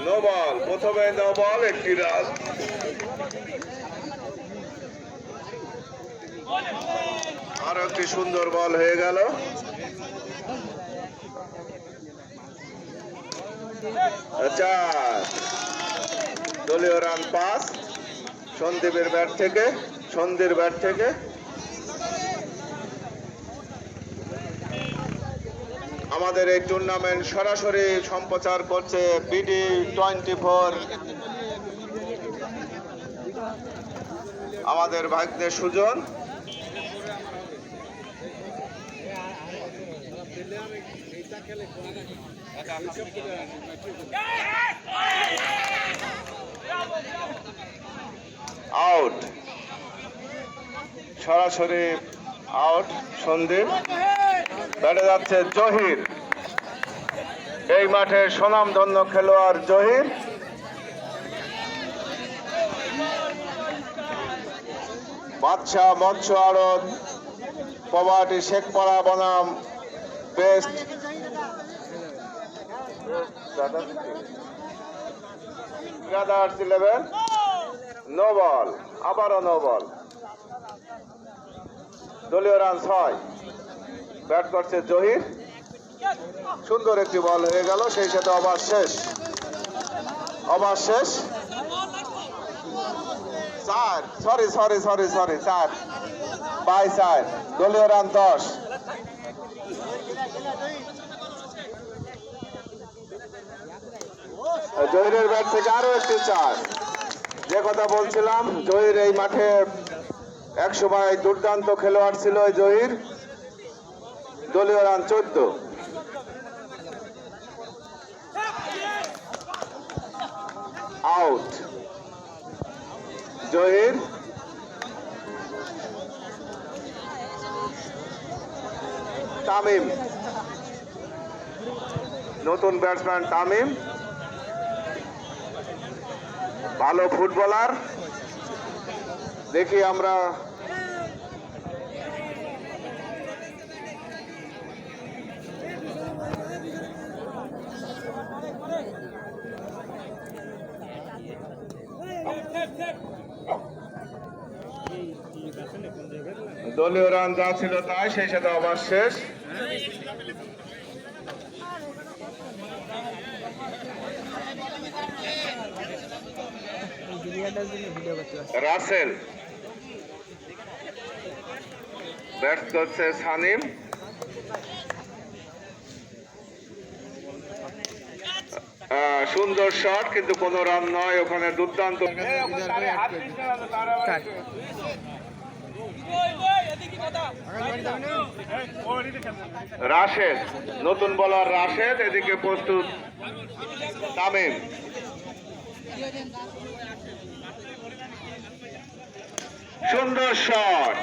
No ball, প্রথমে no ball, একটি run. আর একটি সুন্দর বল হয়ে গেল। দলীয় রান 5 সন্দীপের ব্যাট থেকে, সন্ধির ব্যাট থেকে। আমাদের এই টুর্নামেন্ট সরাসরি সম্প্রচার করছে বিডি 24। আমাদের ভাগ্নে সুজন। আউট, সরাসরি আউট সন্দীপ। ব্যাটে যাচ্ছে জহির, এই মাঠের সুনামধন্য খেলোয়াড় জহির। বাদশাহ মৎস্য আড়ত, পবাটি শেখপাড়া বনাম বেস্ট ব্রাদার্স 11। নো বল, আবারও নো বল। দলীয় রান 6। ব্যাট করছে জহির, সুন্দর একটি বল হয়ে গেল। সেই সাথে ওভার শেষ, ওভার শেষ। 4 দলীয় রান 10। জহিরের ব্যাট থেকে আরো একটি 4। যে কথা বলছিলাম, জহির এই মাঠে একসময় দুর্দান্ত খেলোয়াড় ছিল জহির। দলীয় রান 14। আউট জহির। তামিম, নতুন ব্যাটসম্যান তামিম, ভালো ফুটবলার। দেখি আমরা দলীয় রান যা ছিল তাই, সেই সাথে ওভার শেষ। রাসেল, ব্যাট করছে সানিম। সুন্দর শট, কিন্তু কোনো রান নয় ওখানে। দুর্দান্ত রাশেদ, নতুন বলার রাশেদ। এদিকে প্রস্তুত তামিম। সুন্দর শট।